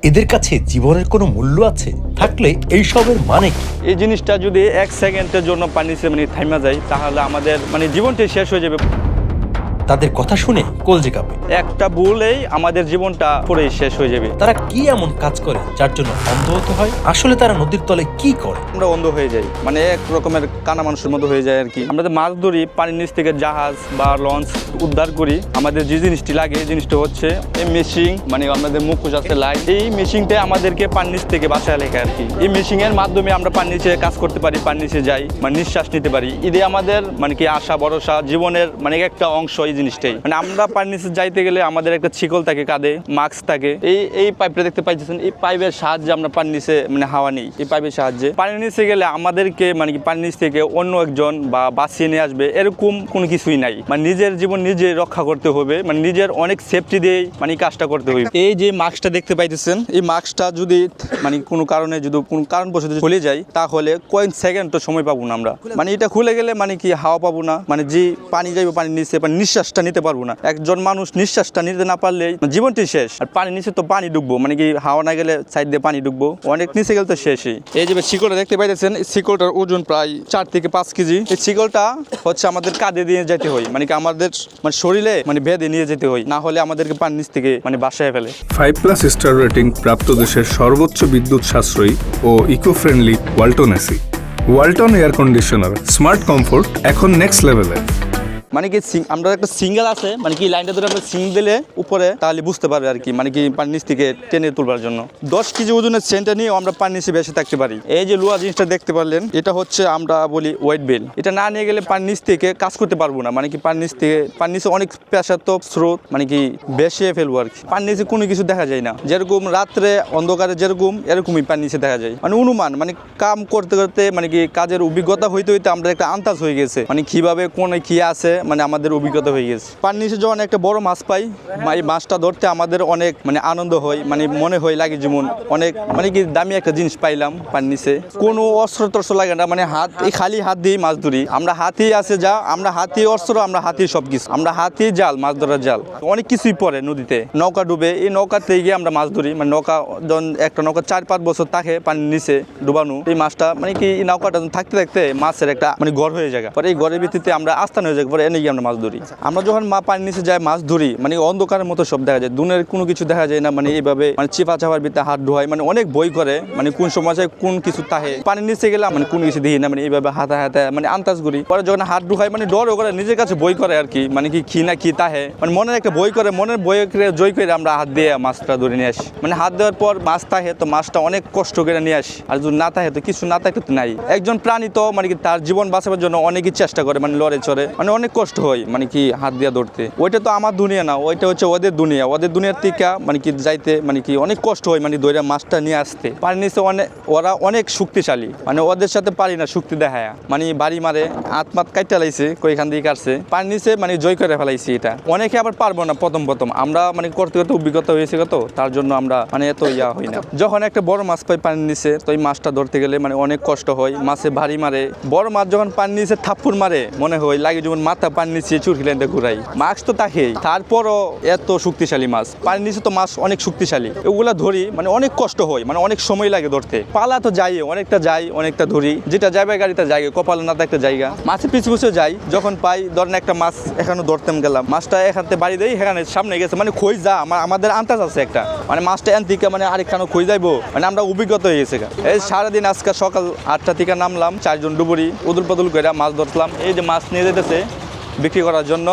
এদের কাছে জীবনের কোনো মূল্য আছে? থাকলে এই সবের মানে কি? এই জিনিসটা যদি 1 সেকেন্ডের জন্য পানিতে থাইমা যায় তাহলে আমাদের জীবনটাই শেষ হয়ে যাবে। তাদের কথা শুনে কলজে কাঁপে। একটা ভুলেই আমাদের জীবনটা পুরোই শেষ হয়ে যাবে। তারা কি এমন কাজ করে যার জন্য অন্ধ হতে হয়? আসলে তারা নদীর তলে কি করে? আমরা অন্ধ হয়ে যাই, এক রকমের কানা মানুষের মতো হয়ে যায় আর কি। আমরা মাছ ধরি, পানির নিচ থেকে জাহাজ বা লঞ্চ উদ্ধার করি। আমাদের যে জিনিসটি লাগে এই জিনিসটা হচ্ছে এই মেশিন, আমাদের মুখোশ আছে লাইট। এই মেশিনটা আমাদেরকে পানির নিচ থেকে বাঁচায় লেখা আর কি। এই মেশিন এর মাধ্যমে আমরা পানির নিচে কাজ করতে পারি, পানির নিচে যাই, নিঃশ্বাস নিতে পারি। এতে আমাদের আশা ভরসা জীবনের একটা অংশ। এই জিনিসটাই আমরা পানির নিচে যাইতে গেলে আমাদের একটা শিকল থাকে, কাঁধে মাস্ক থাকে। এই পাইপটা দেখতে পাইতেছেন, এই পাইপের সাহায্যে আমরা পানির নিচে হাওয়া নেই। এই পাইপের সাহায্যে পানির নিচে গেলে আমাদেরকে পানির নিচ থেকে অন্য একজন বা বাঁচিয়ে নিয়ে আসবে এরকম কোনো কিছুই নাই। নিজের জীবন নিজে রক্ষা করতে হবে, নিজের অনেক সেফটি দিয়ে কাজটা করতে হবে। এই যে মাস্কটা দেখতে পাইতেছেন, এই মাস্কটা যদি কোনো কারণে যদি কোনো কারণবশত চলে যায় তাহলে কয়েক সেকেন্ড তো সময় পাবো না আমরা। এটা খুলে গেলে হাওয়া পাবো না, যে পানি যাইবে পানির নিচে নিঃশ্বাসটা নিতে পারবো না। একজন মানুষ নিঃশ্বাসটা নিতে না পারলে জীবনটি শেষ। আর পানির নিচে তো পানি ডুববো, হাওয়া না গেলে সাইড দিয়ে পানি ডুববো, অনেক নিচে গেলে তো শেষই। এই যে শিকলটা দেখতে পাইতেছেন, এই শিকলটার ওজন প্রায় 4 থেকে 5 কেজি। এই শিকলটা হচ্ছে আমাদের কাঁধে দিয়ে যেতে হয়, আমাদের শরীরে বেঁধে নিয়ে যেতে হয়, না হলে আমাদেরকে পানির নিচ থেকে বাসায় ফেলে। 5+ স্টার রেটিং প্রাপ্ত দেশের সর্বোচ্চ বিদ্যুৎ সাশ্রয়ী ও eco friendly Walton AC. Walton air conditioner, smart comfort এখন নেক্সট লেভেলে। আমরা একটা সিঙ্গেল আছে, লাইনটা ধরে আমরা সিং দিলে উপরে তাহলে বুঝতে পারবে আর কি, পানির নিচ থেকে টেনে তুলবার জন্য 10 কেজি ওজনের সেন্টার নিয়ে আমরা পানির নিচে বেশি থাকতে পারি। এই যে লোহা জিনিসটা দেখতে পারলেন, এটা হচ্ছে আমরা বলি ওয়েট বেল। এটা না নিয়ে গেলে পানির নিচ থেকে কাজ করতে পারবো না, পানির নিচে অনেক প্রেসার তো স্রোত বেশিয়ে ফেলবো আর কি। পানির নিচে কোনো কিছু দেখা যায় না, যেরকম রাত্রে অন্ধকারে যেরকম এরকমই পানির নিচে দেখা যায়। অনুমান কাম করতে করতে কাজের অভিজ্ঞতা হইতে হইতে আমরা একটা আন্দাজ হয়ে গেছে, কিভাবে কোনে কি আছে আমাদের অভিজ্ঞতা হয়ে গেছে। পানির নিচে যখন একটা বড় মাছ পাই, এই মাছটা ধরতে আমাদের অনেক আনন্দ হয়, মনে হয় লাগে যেমন অনেক দামি একটা জিনিস পাইলাম পানির নিচে। কোনো অস্ত্র টস্ত্র লাগে না, হাত এই খালি হাত দিয়ে মাছ ধরি আমরা। হাতি আছে যা, আমরা হাতি অস্ত্র, আমরা হাতি সবকিছু, আমরা হাতি জাল, মাছ ধরার জাল, অনেক কিছুই পড়ে নদীতে। নৌকা ডুবে, এই নৌকাতে গিয়ে আমরা মাছ ধরি। নৌকা যখন একটা নৌকা 4-5 বছর থাকে পানির নিচে ডুবানো, এই মাছটা এই নৌকাটা থাকতে থাকতে মাছের একটা ঘর হয়ে যায়। পরে এই ঘরের ভিত্তিতে আমরা আস্থান হয়ে যায়, পরে এনে গিয়ে আমরা মাছ ধরি। আমরা যখন পানির নিচে যাই মাছ ধরি, অন্ধকারের মতো সব দেখা যায়, দুনের কোনো কিছু দেখা যায় না। এইভাবে চিপা চাপার ভিতরে হাত ধোয়াই, অনেক বই করে, কোন সময় কোন কিছু তাহে। পানির নিচে গেলে কোনো কিছু দেখি না, এইভাবে হাতা হাতে আন্দাজ করি। পরে যখন হাত ঢুকাই ডর করে, নিজের কাছে বই করে আর কি, কি না কি তাহে, মনের একটা বই করে, মনের বই করে জয় করে আমরা হাত দিয়ে মাছটা ধরে নিয়ে আসি। হাত দেওয়ার পর মাছ তাহে তো মাছটা অনেক কষ্ট করে নিয়ে আসি। আর যদি না তাহে তো কিছু না থাকলে তো নাই। একজন প্রাণী তো তার জীবন বাঁচাবার জন্য অনেকই চেষ্টা করে, লড়ে চড়ে, অনেক কষ্ট হয় হাত দিয়ে ধরতে। ওইটা তো আমার দুনিয়া না, ওইটা হচ্ছে ওদের দুনিয়া। ওদের দুনিয়ার থেকে যাইতে অনেক কষ্ট হয়, ধরে মাছটা নিয়ে আসতে। পানির নিচে ওরা অনেক শক্তিশালী, ওদের সাথে পারি না শক্তি দেখায়, বাড়ি মারে, আত্মাত কাইটা লাইছে, কইখান দিয়ে কাটছে, পানির নিচে জয় করে ফেলাইছি। এটা অনেকে আবার পারবো না প্রথম আমরা করতে করতে অভিজ্ঞতা হয়েছে কত, তার জন্য আমরা এত ইয়া হই না। যখন একটা বড় মাছ পাই পানির নিচে, তো এই মাছটা ধরতে গেলে অনেক কষ্ট হয়। মাছে ভারী মারে, বড় মাছ যখন পানির নিচে থাপ্পুর মারে মনে হয় লাগে যেমন মাথা পানির নিচে চুরকিলেন ঘুরাই। মাছ তো তাকেই, তারপরও এত শক্তিশালী মাছ। পানির নিচে তো মাছ অনেক শক্তিশালী, এগুলা ধরি অনেক কষ্ট হয়, অনেক সময় লাগে ধরতে। পালা তো যাই, অনেকটা ধরি, যেটা যাবে গাড়িতে জায়গা, কপালে না একটা জায়গা, মাছের পিছু পিছু যাই। যখন পাই, ধরেন একটা মাছ এখানে ধরতেম গেলাম, মাছটা এখান থেকে বাড়ি দেয়, এখানে সামনে গেছে, খই যা আমাদের আন্দাজ আছে একটা, মাছটা এন থেকে আরেকখানে খই যাইবো, আমরা অভিজ্ঞতা হয়ে গেছে। এই সারাদিন আজকে সকাল 8টা থেকে নামলাম, 4 জন ডুবুরি উদুল বদল করে মাছ ধরলাম। এই যে মাছ নিয়ে যেতেছে বিক্রি করার জন্য।